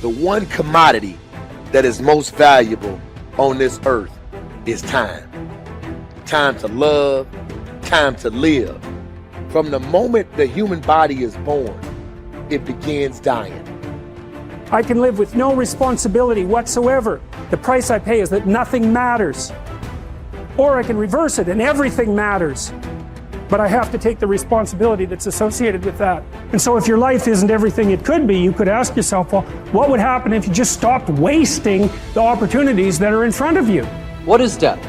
The one commodity that is most valuable on this earth is time. Time to love, time to live. From the moment the human body is born, it begins dying. I can live with no responsibility whatsoever. The price I pay is that nothing matters. Or I can reverse it and everything matters. But I have to take the responsibility that's associated with that. And so if your life isn't everything it could be, you could ask yourself, well, what would happen if you just stopped wasting the opportunities that are in front of you? What is death?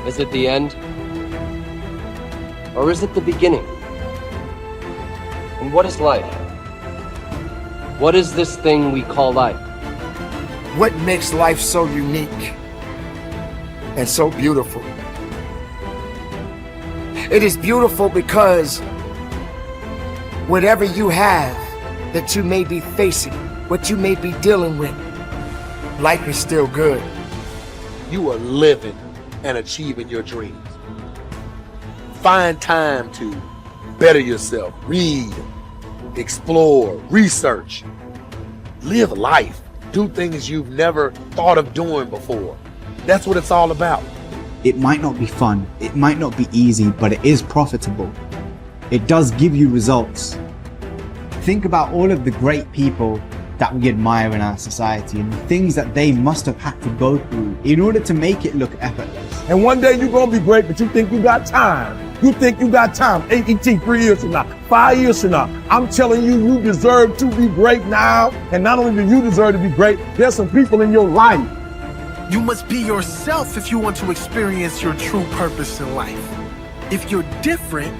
Is it the end? Or is it the beginning? And what is life? What is this thing we call life? What makes life so unique and so beautiful? It is beautiful because whatever you have that you may be facing, what you may be dealing with, life is still good. You are living and achieving your dreams. Find time to better yourself, read, explore, research, live life, do things you've never thought of doing before. That's what it's all about. It might not be fun, it might not be easy, but it is profitable. It does give you results. Think about all of the great people that we admire in our society and the things that they must have had to go through in order to make it look effortless. And one day you're gonna be great, but you think you got time. You think you got time, 3 years from now, 5 years from now. I'm telling you, you deserve to be great now. And not only do you deserve to be great, there's some people in your life. You must be yourself if you want to experience your true purpose in life. If you're different,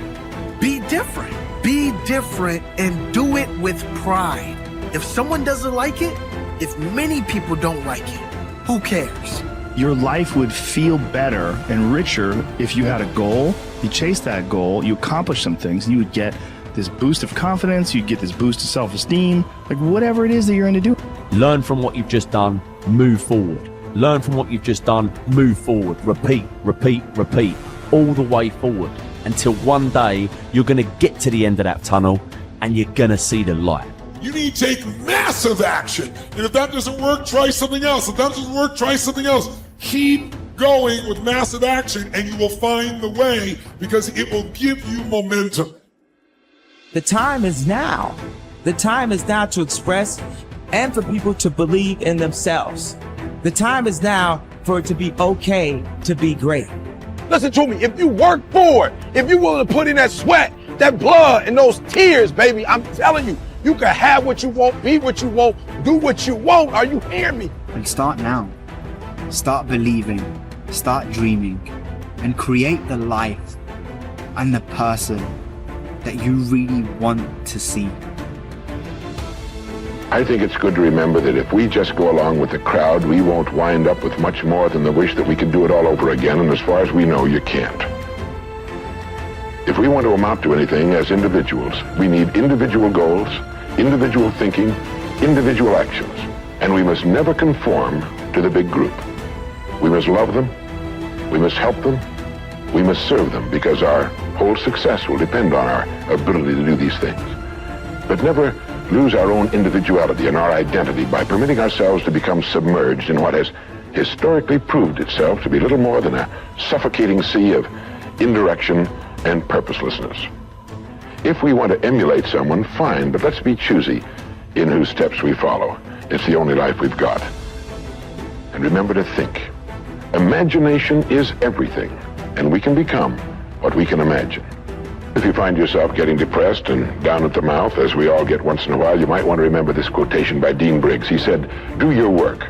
be different. Be different and do it with pride. If someone doesn't like it, if many people don't like it, who cares? Your life would feel better and richer if you had a goal, you chased that goal, you accomplished some things, and you would get this boost of confidence, you'd get this boost of self-esteem, like whatever it is that you're going to do. Learn from what you've just done, move forward. Learn from what you've just done, move forward. Repeat, repeat, repeat, all the way forward until one day you're going to get to the end of that tunnel and you're going to see the light. You need to take massive action. And if that doesn't work, try something else. If that doesn't work, try something else. Keep going with massive action and you will find the way because it will give you momentum. The time is now. The time is now to express and for people to believe in themselves. The time is now for it to be okay to be great. Listen to me, if you work for it, if you're willing to put in that sweat, that blood, and those tears, baby, I'm telling you, you can have what you want, be what you want, do what you want. Are you hearing me? And start now. Start believing, start dreaming, and create the life and the person that you really want to see. I think it's good to remember that if we just go along with the crowd, we won't wind up with much more than the wish that we could do it all over again, and as far as we know, you can't. If we want to amount to anything as individuals, we need individual goals, individual thinking, individual actions, and we must never conform to the big group. We must love them, we must help them, we must serve them, because our whole success will depend on our ability to do these things. But never lose our own individuality and our identity by permitting ourselves to become submerged in what has historically proved itself to be little more than a suffocating sea of indirection and purposelessness. If we want to emulate someone, fine, but let's be choosy in whose steps we follow. It's the only life we've got. And remember to think. Imagination is everything, and we can become what we can imagine. If you find yourself getting depressed and down at the mouth, as we all get once in a while, you might want to remember this quotation by Dean Briggs. He said, "Do your work.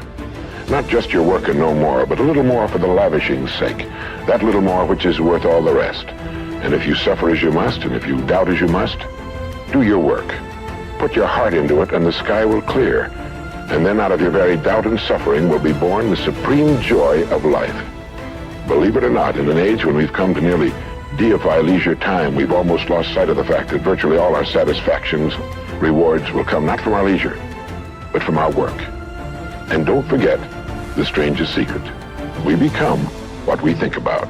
Not just your work and no more, but a little more for the lavishing's sake. That little more which is worth all the rest. And if you suffer as you must, and if you doubt as you must, do your work. Put your heart into it, and the sky will clear. And then out of your very doubt and suffering will be born the supreme joy of life." Believe it or not, in an age when we've come to nearly deify leisure time, we've almost lost sight of the fact that virtually all our satisfactions, rewards will come not from our leisure, but from our work. And don't forget the strangest secret. We become what we think about.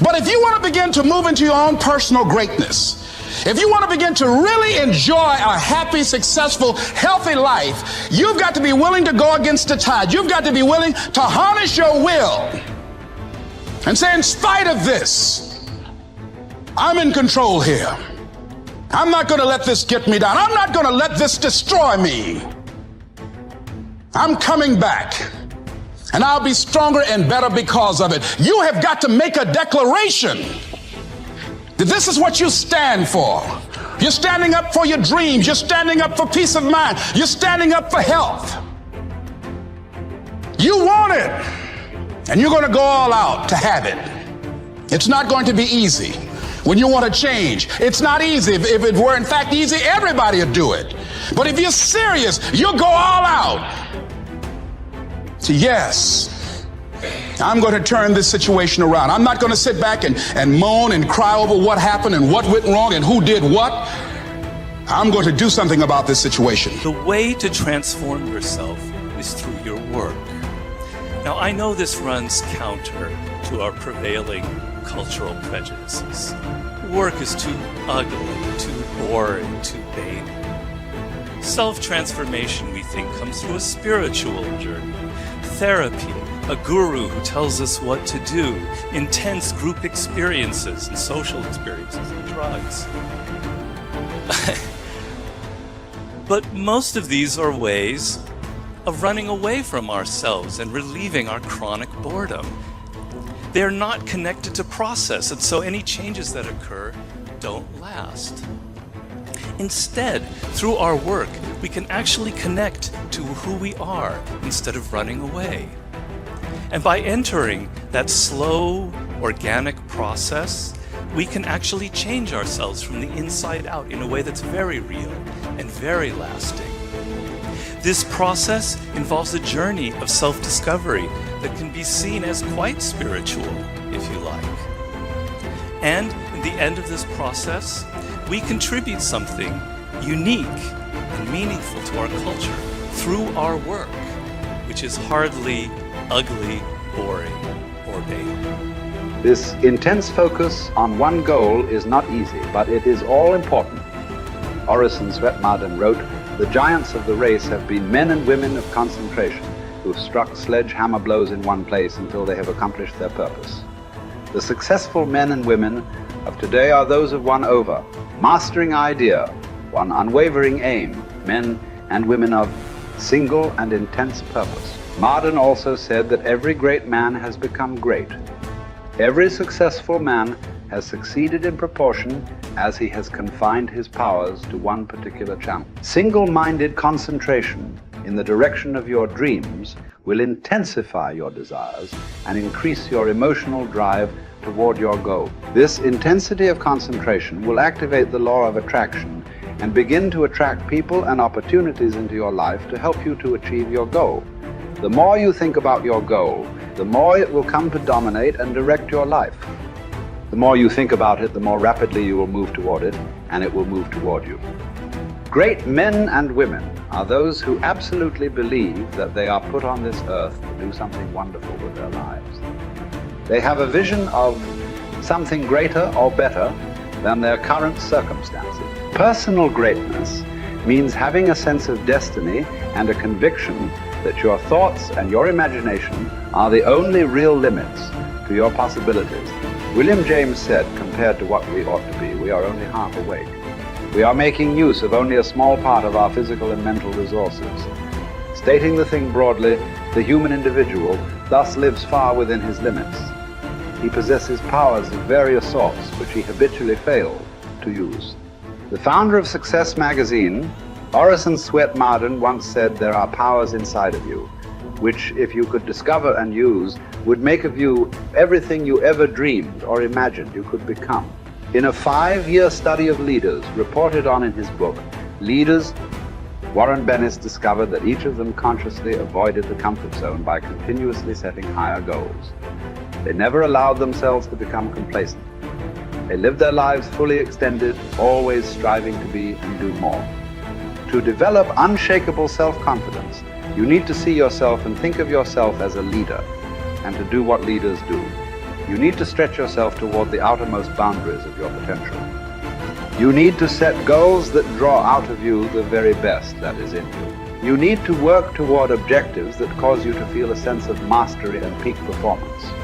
But if you want to begin to move into your own personal greatness, If you want to begin to really enjoy a happy, successful, healthy life, you've got to be willing to go against the tide. You've got to be willing to harness your will and say, in spite of this, I'm in control here. I'm not going to let this get me down. I'm not going to let this destroy me. I'm coming back, and I'll be stronger and better because of it. You have got to make a declaration that this is what you stand for. You're standing up for your dreams. You're standing up for peace of mind. You're standing up for health. You want it, and you're going to go all out to have it. It's not going to be easy. When you want to change, it's not easy. If it were in fact easy, everybody would do it. But if you're serious, you'll go all out. So yes, I'm going to turn this situation around. I'm not going to sit back and moan and cry over what happened and what went wrong and who did what. I'm going to do something about this situation. The way to transform yourself is through your work. Now, I know this runs counter to our prevailing cultural prejudices. Work is too ugly, too boring, too vain. Self-transformation, we think, comes through a spiritual journey. Therapy, a guru who tells us what to do, intense group experiences and social experiences, and drugs. But most of these are ways of running away from ourselves and relieving our chronic boredom. They're not connected to process, and so any changes that occur don't last. Instead, through our work, we can actually connect to who we are instead of running away. And by entering that slow, organic process, we can actually change ourselves from the inside out in a way that's very real and very lasting. This process involves a journey of self-discovery that can be seen as quite spiritual, if you like. And in the end of this process, we contribute something unique and meaningful to our culture through our work, which is hardly ugly, boring, or vain. This intense focus on one goal is not easy, but it is all important. Orison Swett Marden wrote, "The giants of the race have been men and women of concentration who have struck sledgehammer blows in one place until they have accomplished their purpose. The successful men and women of today are those of one over, mastering idea, one unwavering aim, men and women of single and intense purpose." Marden also said that every great man has become great. Every successful man has succeeded in proportion as he has confined his powers to one particular channel. Single-minded concentration in the direction of your dreams will intensify your desires and increase your emotional drive toward your goal. This intensity of concentration will activate the law of attraction and begin to attract people and opportunities into your life to help you to achieve your goal. The more you think about your goal, the more it will come to dominate and direct your life. The more you think about it, the more rapidly you will move toward it, and it will move toward you. Great men and women are those who absolutely believe that they are put on this earth to do something wonderful with their lives. They have a vision of something greater or better than their current circumstances. Personal greatness means having a sense of destiny and a conviction that your thoughts and your imagination are the only real limits to your possibilities. William James said, compared to what we ought to be, we are only half awake. We are making use of only a small part of our physical and mental resources. Stating the thing broadly, the human individual thus lives far within his limits. He possesses powers of various sorts which he habitually fails to use. The founder of Success magazine, Orison Swett Marden, once said, "There are powers inside of you, which if you could discover and use, would make of you everything you ever dreamed or imagined you could become." In a 5-year study of leaders reported on in his book, Leaders, Warren Bennis discovered that each of them consciously avoided the comfort zone by continuously setting higher goals. They never allowed themselves to become complacent. They lived their lives fully extended, always striving to be and do more. To develop unshakable self-confidence, you need to see yourself and think of yourself as a leader, and to do what leaders do. You need to stretch yourself toward the outermost boundaries of your potential. You need to set goals that draw out of you the very best that is in you. You need to work toward objectives that cause you to feel a sense of mastery and peak performance.